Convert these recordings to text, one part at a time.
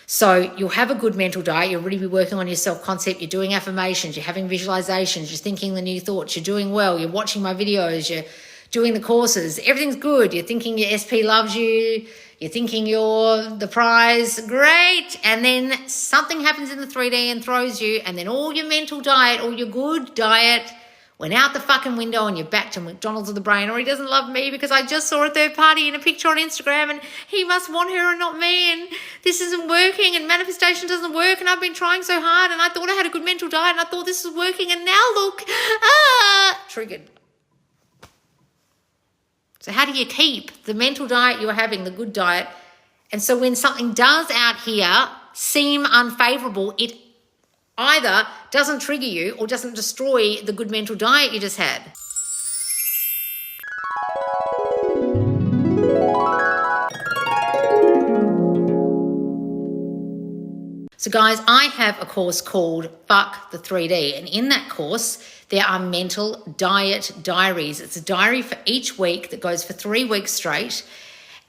So you'll have a good mental diet. You'll really be working on your self-concept. You're doing affirmations. You're having visualizations. You're thinking the new thoughts. You're doing well. You're watching my videos. You're doing the courses. Everything's good. You're thinking your SP loves you. You're thinking you're the prize. Great. And then something happens in the 3D and throws you. And then all your mental diet, all your good diet went out the fucking window and you're back to McDonald's of the brain, or he doesn't love me because I just saw a third party in a picture on Instagram and he must want her and not me, and this isn't working and manifestation doesn't work and I've been trying so hard and I thought I had a good mental diet and I thought this was working and now look, triggered. So how do you keep the mental diet you're having, the good diet? And so when something does out here seem unfavourable, it either doesn't trigger you or doesn't destroy the good mental diet you just had. So guys, I have a course called Fuck the 3D. And in that course, there are mental diet diaries. It's a diary for each week that goes for 3 weeks straight.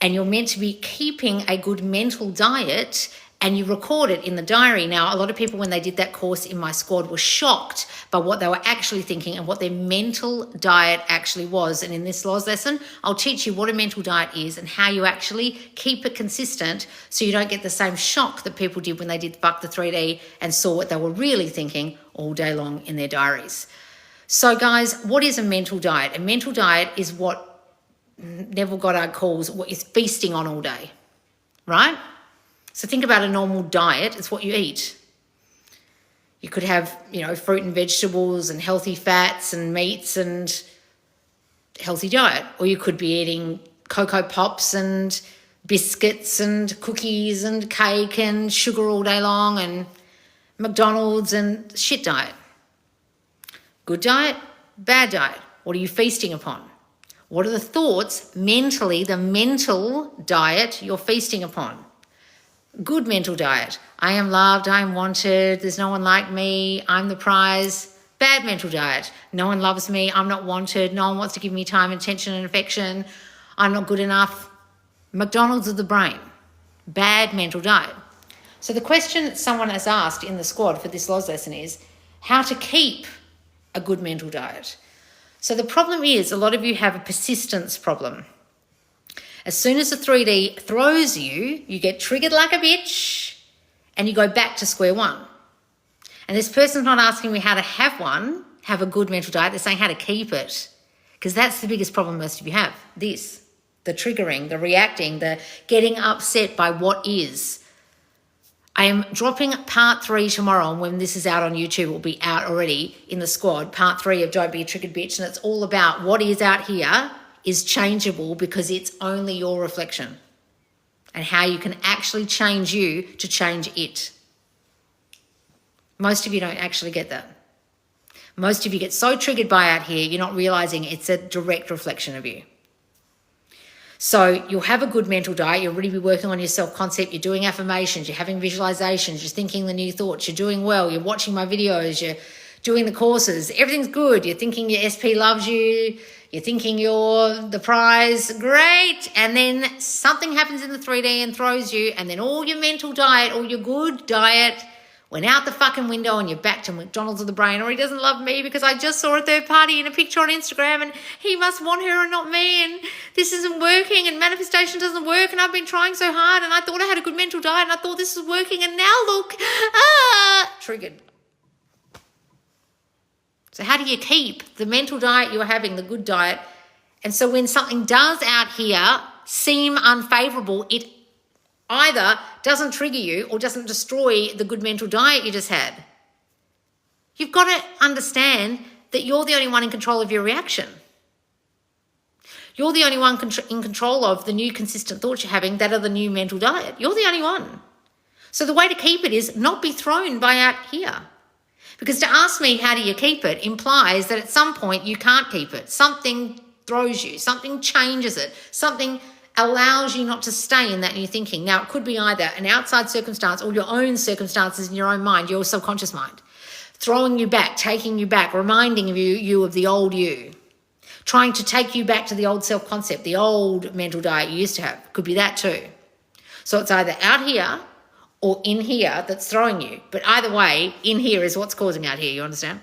And you're meant to be keeping a good mental diet and you record it in the diary. Now, a lot of people, when they did that course in my squad, were shocked by what they were actually thinking and what their mental diet actually was. And in this Loz lesson, I'll teach you what a mental diet is and how you actually keep it consistent so you don't get the same shock that people did when they did Fuck the 3D and saw what they were really thinking all day long in their diaries. So guys, what is a mental diet? A mental diet is what Neville Goddard calls what is feasting on all day, right? So think about a normal diet. It's what you eat. You could have, fruit and vegetables and healthy fats and meats and healthy diet. Or you could be eating Cocoa Pops and biscuits and cookies and cake and sugar all day long and McDonald's and shit diet. Good diet, bad diet. What are you feasting upon? What are the thoughts mentally, the mental diet you're feasting upon? Good mental diet. I am loved, I am wanted, there's no one like me, I'm the prize. Bad mental diet. No one loves me, I'm not wanted, no one wants to give me time, attention and affection, I'm not good enough. McDonald's of the brain. Bad mental diet. So the question someone has asked in the squad for this Loz lesson is how to keep a good mental diet. So the problem is a lot of you have a persistence problem. As soon as the 3D throws you, you get triggered like a bitch and you go back to square one. And this person's not asking me how to have a good mental diet. They're saying how to keep it, because that's the biggest problem most of you have. The triggering, the reacting, the getting upset by what is. I am dropping part 3 tomorrow, and when this is out on YouTube, it will be out already in the squad, part 3 of Don't Be a Triggered Bitch, and it's all about what is out here is changeable because it's only your reflection, and how you can actually change you to change it. Most of you don't actually get that. Most of you get so triggered by out here, you're not realizing it's a direct reflection of you. So you'll have a good mental diet. You'll really be working on your self-concept. You're doing affirmations. You're having visualizations. You're thinking the new thoughts. You're doing well. You're watching my videos. You're doing the courses. Everything's good. You're thinking your SP loves you. You're thinking you're the prize. Great. And then something happens in the 3D and throws you. And then all your mental diet, all your good diet went out the fucking window and you're back to McDonald's of the brain, or he doesn't love me because I just saw a third party in a picture on Instagram and he must want her and not me, and this isn't working and manifestation doesn't work and I've been trying so hard and I thought I had a good mental diet and I thought this was working and now look, triggered. So how do you keep the mental diet you're having, the good diet? And so when something does out here seem unfavourable, it either doesn't trigger you or doesn't destroy the good mental diet you just had. You've got to understand that you're the only one in control of your reaction. You're the only one in control of the new consistent thoughts you're having that are the new mental diet. You're the only one. So the way to keep it is not be thrown by out here. Because to ask me how do you keep it implies that at some point you can't keep it. Something throws you, something changes it, something allows you not to stay in that new thinking. Now, it could be either an outside circumstance or your own circumstances in your own mind, your subconscious mind, throwing you back, taking you back, reminding you of the old you, trying to take you back to the old self-concept, the old mental diet you used to have. Could be that too. So it's either out here or in here that's throwing you. But either way, in here is what's causing out here, you understand?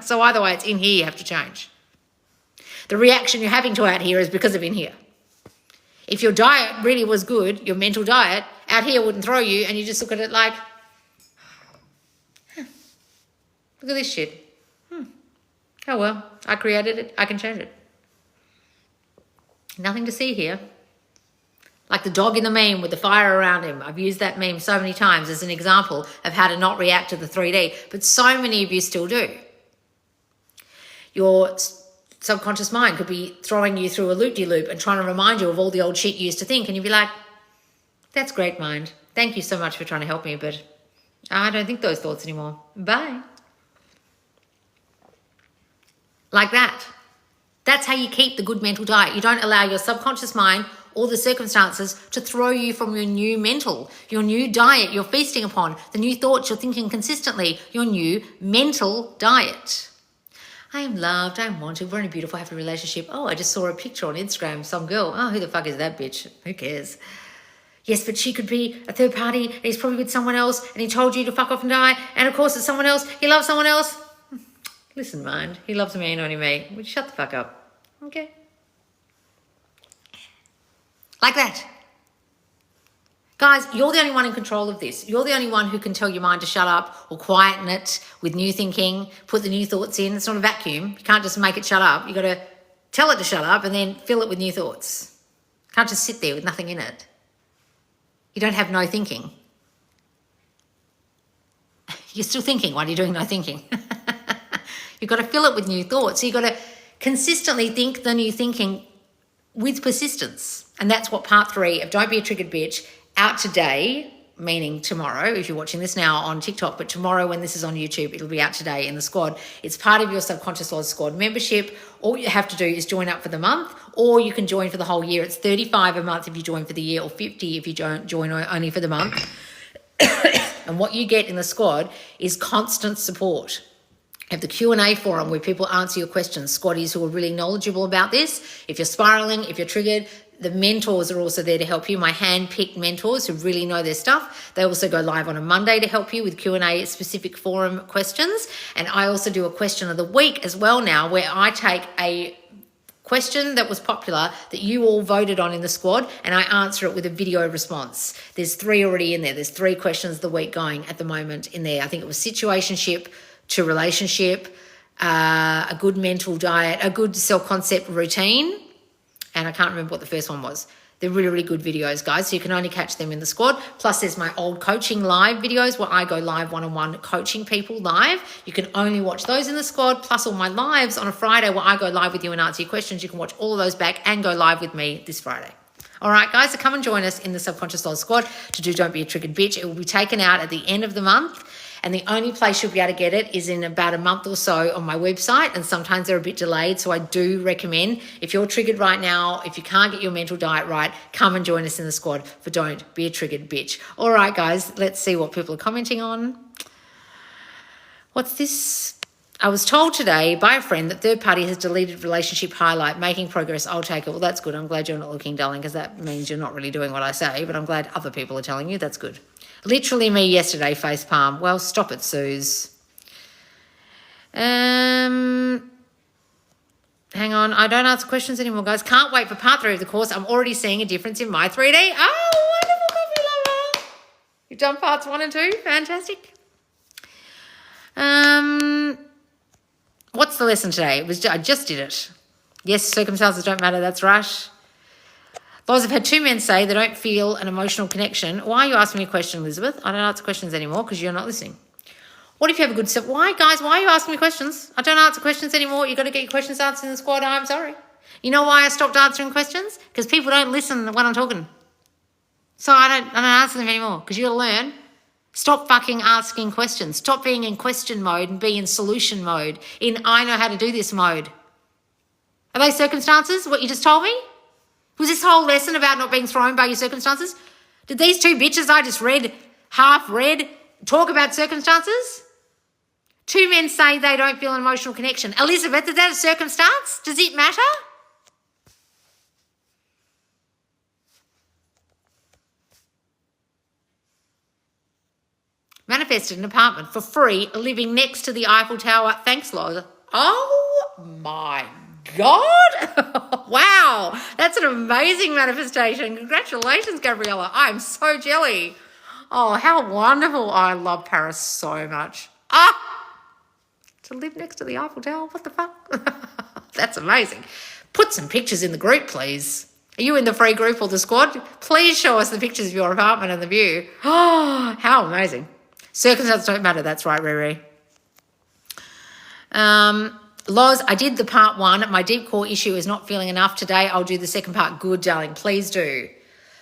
So either way, it's in here you have to change. The reaction you're having to out here is because of in here. If your diet really was good, your mental diet, out here wouldn't throw you, and you just look at it like, look at this shit. Oh well, I created it, I can change it. Nothing to see here. Like the dog in the meme with the fire around him. I've used that meme so many times as an example of how to not react to the 3D, but so many of you still do. Your subconscious mind could be throwing you through a loop-de-loop and trying to remind you of all the old shit you used to think, and you'd be like, that's great, mind. Thank you so much for trying to help me, but I don't think those thoughts anymore. Bye. Like that. That's how you keep the good mental diet. You don't allow your subconscious mind or the circumstances to throw you from your new mental, your new diet you're feasting upon, the new thoughts you're thinking consistently, your new mental diet. I am loved, I am wanted, we're in a beautiful, happy relationship. Oh, I just saw a picture on Instagram, some girl. Oh, who the fuck is that bitch? Who cares? Yes, but she could be a third party, and he's probably with someone else, and he told you to fuck off and die, and of course it's someone else, he loves someone else. Listen, mind, he loves me and only me. Would you shut the fuck up? Okay. Like that. Guys, you're the only one in control of this. You're the only one who can tell your mind to shut up or quieten it with new thinking, put the new thoughts in. It's not a vacuum. You can't just make it shut up. You've got to tell it to shut up and then fill it with new thoughts. You can't just sit there with nothing in it. You don't have no thinking. You're still thinking while you're doing no thinking. You've got to fill it with new thoughts. So you've got to consistently think the new thinking with persistence. And that's what part 3 of Don't Be a Triggered Bitch, out today, meaning tomorrow, if you're watching this now on TikTok, but tomorrow when this is on YouTube, it'll be out today in the squad. It's part of your Subconscious Laws Squad membership. All you have to do is join up for the month, or you can join for the whole year. It's $35 a month if you join for the year, or $50 if you don't join only for the month. And what you get in the squad is constant support. Have the Q&A forum where people answer your questions, squaddies who are really knowledgeable about this. If you're spiraling, if you're triggered, the mentors are also there to help you, my hand-picked mentors who really know their stuff. They also go live on a Monday to help you with Q&A specific forum questions. And I also do a question of the week as well now, where I take a question that was popular that you all voted on in the squad, and I answer it with a video response. There's 3 already in there. There's 3 questions of the week going at the moment in there. I think it was situationship to relationship, a good mental diet, a good self-concept routine, and I can't remember what the first one was. They're really, really good videos, guys, so you can only catch them in the squad. Plus, there's my old coaching live videos where I go live one-on-one coaching people live. You can only watch those in the squad, plus all my lives on a Friday where I go live with you and answer your questions. You can watch all of those back and go live with me this Friday. All right, guys, so come and join us in the Subconscious Laws Squad to do Don't Be a Triggered Bitch. It will be taken out at the end of the month. And the only place you'll be able to get it is in about a month or so on my website. And sometimes they're a bit delayed. So I do recommend, if you're triggered right now, if you can't get your mental diet right, come and join us in the squad for Don't Be a Triggered Bitch. All right, guys, let's see what people are commenting on. What's this? I was told today by a friend that third party has deleted relationship highlight, making progress. I'll take it. Well, that's good. I'm glad you're not looking, darling, because that means you're not really doing what I say. But I'm glad other people are telling you. That's good. Literally me yesterday, face palm. Well, stop it, Suze. Hang on. I don't answer questions anymore, guys. Can't wait for part 3 of the course. I'm already seeing a difference in my 3D. Oh, wonderful, coffee lover. You've done parts 1 and 2. Fantastic. What's the lesson today? I just did it. Yes, circumstances don't matter. That's right. Laws, I've had 2 men say they don't feel an emotional connection. Why are you asking me a question, Elizabeth? I don't answer questions anymore because you're not listening. What if you have a good self? Why, guys? Why are you asking me questions? I don't answer questions anymore. You've got to get your questions answered in the squad. I'm sorry. You know why I stopped answering questions? Because people don't listen when I'm talking. So I don't answer them anymore because you got to learn. Stop fucking asking questions. Stop being in question mode and be in solution mode, in I know how to do this mode. Are they circumstances, what you just told me? Was this whole lesson about not being thrown by your circumstances? Did these 2 bitches I just half read, talk about circumstances? 2 men say they don't feel an emotional connection. Elizabeth, is that a circumstance? Does it matter? manifested an apartment for free living next to the Eiffel Tower. Thanks, Loz. Oh my God. Wow. That's an amazing manifestation. Congratulations, Gabriella. I'm so jelly. Oh, how wonderful. I love Paris so much. To live next to the Eiffel Tower. What the fuck? That's amazing. Put some pictures in the group, please. Are you in the free group or the squad? Please show us the pictures of your apartment and the view. Oh, how amazing. Circumstances don't matter. That's right, Riri. Loz, I did the part 1. My deep core issue is not feeling enough today. I'll do the second part. Good, darling. Please do.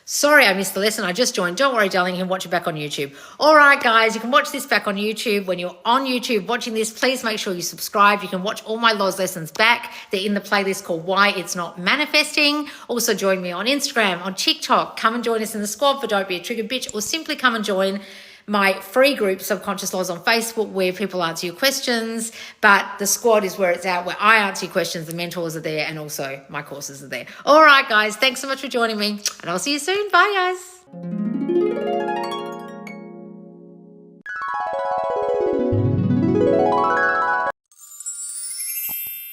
Sorry I missed the lesson. I just joined. Don't worry, darling. You can watch it back on YouTube. All right, guys. You can watch this back on YouTube. When you're on YouTube watching this, please make sure you subscribe. You can watch all my Loz lessons back. They're in the playlist called Why It's Not Manifesting. Also, join me on Instagram, on TikTok. Come and join us in the squad for Don't Be a Triggered Bitch, or simply come and join my free group, Subconscious Laws, on Facebook, where people answer your questions. But the squad is where it's at, where I answer your questions. The mentors are there, and also my courses are there. All right, guys. Thanks so much for joining me, and I'll see you soon. Bye, guys.